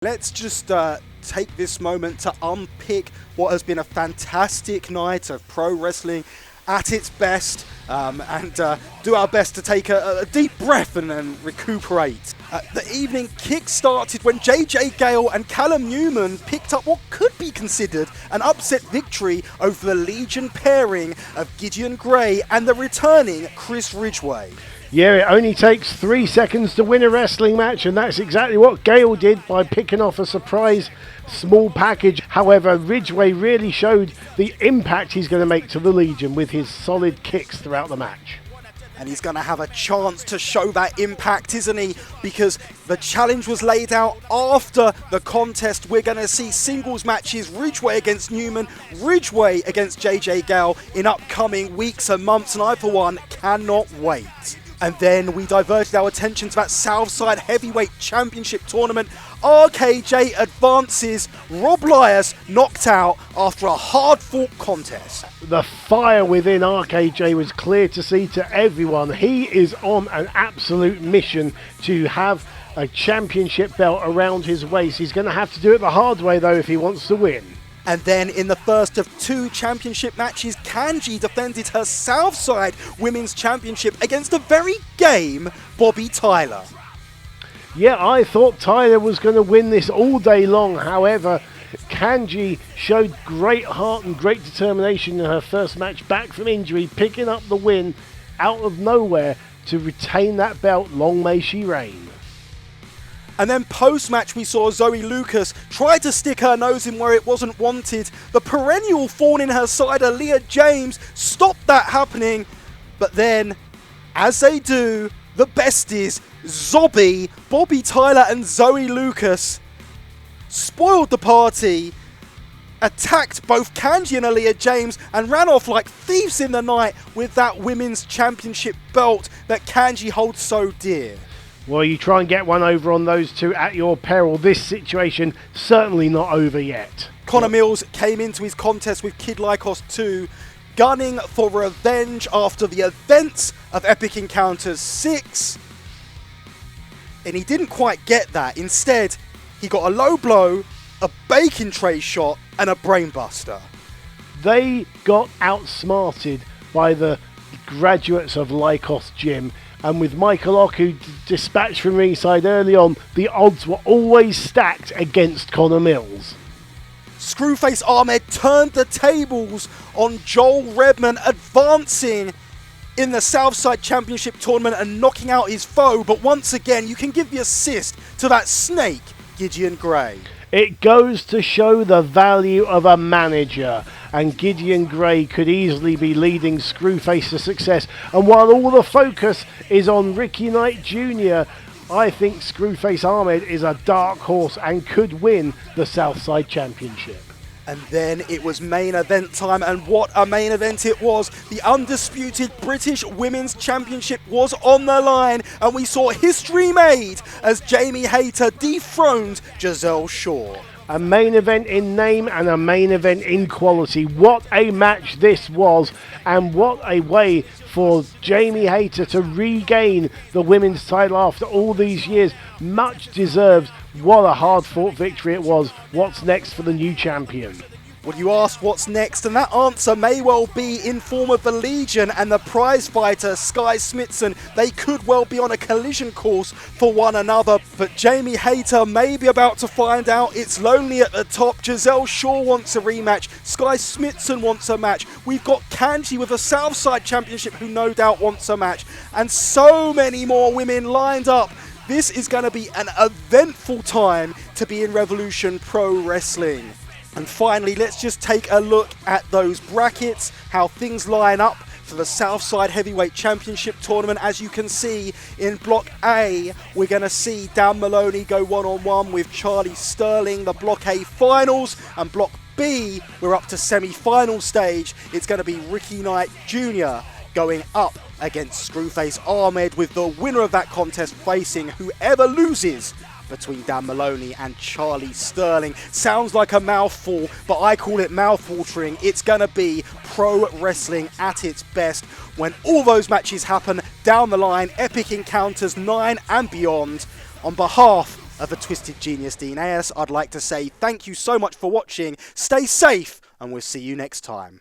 Let's just take this moment to unpick what has been a fantastic night of pro wrestling at its best, and do our best to take a deep breath and recuperate. The evening kick-started when JJ Gale and Callum Newman picked up what could be considered an upset victory over the Legion pairing of Gideon Gray and the returning Chris Ridgway. Yeah, it only takes 3 seconds to win a wrestling match, and that's exactly what Gale did by picking off a surprise small package. However, Ridgway really showed the impact he's going to make to the Legion with his solid kicks throughout the match. And he's going to have a chance to show that impact, isn't he? Because the challenge was laid out after the contest. We're going to see singles matches, Ridgway against Newman, Ridgway against JJ Gale in upcoming weeks and months, and I, for one, cannot wait. And then we diverted our attention to that Southside Heavyweight Championship tournament. RKJ advances, Rob Lyas knocked out after a hard-fought contest. The fire within RKJ was clear to see to everyone. He is on an absolute mission to have a championship belt around his waist. He's going to have to do it the hard way, though, if he wants to win. And then in the first of 2 championship matches, Kanji defended her Southside Women's Championship against a very game Bobby Tyler. Yeah, I thought Tyler was going to win this all day long. However, Kanji showed great heart and great determination in her first match back from injury, picking up the win out of nowhere to retain that belt. Long may she reign. And then post-match we saw Zoe Lucas try to stick her nose in where it wasn't wanted. The perennial thorn in her side, Aaliyah James, stopped that happening. But then, as they do, the besties, Zobby, Bobby Tyler and Zoe Lucas, spoiled the party, attacked both Kanji and Aaliyah James, and ran off like thieves in the night with that women's championship belt that Kanji holds so dear. Well, you try and get one over on those two at your peril. This situation certainly not over yet. Connor Mills came into his contest with Kid Lycos 2, gunning for revenge after the events of Epic Encounters 6. And he didn't quite get that. Instead, he got a low blow, a bacon tray shot, and a brainbuster. They got outsmarted by the graduates of Lycos Gym. And with Michael Oku dispatched from ringside early on, the odds were always stacked against Connor Mills. Screwface Ahmed turned the tables on Joel Redman, advancing in the Southside Championship tournament and knocking out his foe. But once again, you can give the assist to that snake, Gideon Gray. It goes to show the value of a manager, and Gideon Gray could easily be leading Screwface to success. And while all the focus is on Ricky Knight Jr., I think Screwface Ahmed is a dark horse and could win the Southside Championship. And then it was main event time, and what a main event it was. The undisputed British Women's Championship was on the line, and we saw history made as Jamie Hayter dethroned Gisele Shaw. A main event in name and a main event in quality. What a match this was, and what a way for Jamie Hayter to regain the women's title after all these years. Much deserved. What a hard-fought victory it was. What's next for the new champion? Well, you ask what's next, and that answer may well be in form of the Legion and the prize fighter, Sky Smithson. They could well be on a collision course for one another, but Jamie Hayter may be about to find out. It's lonely at the top. Gisele Shaw wants a rematch. Sky Smithson wants a match. We've got Kanji with a Southside Championship who no doubt wants a match, and so many more women lined up. This is going to be an eventful time to be in Revolution Pro Wrestling. And finally, let's just take a look at those brackets, how things line up for the Southside Heavyweight Championship tournament. As you can see, in Block A, we're going to see Dan Maloney go one-on-one with Charlie Sterling, the Block A finals. And Block B, we're up to semi-final stage. It's going to be Ricky Knight Jr. going up against Screwface Ahmed, with the winner of that contest facing whoever loses between Dan Maloney and Charlie Sterling. Sounds like a mouthful, but I call it mouth-watering. It's going to be pro wrestling at its best when all those matches happen down the line. Epic Encounters 9 and beyond. On behalf of the Twisted Genius Dean AS, I'd like to say thank you so much for watching, stay safe, and we'll see you next time.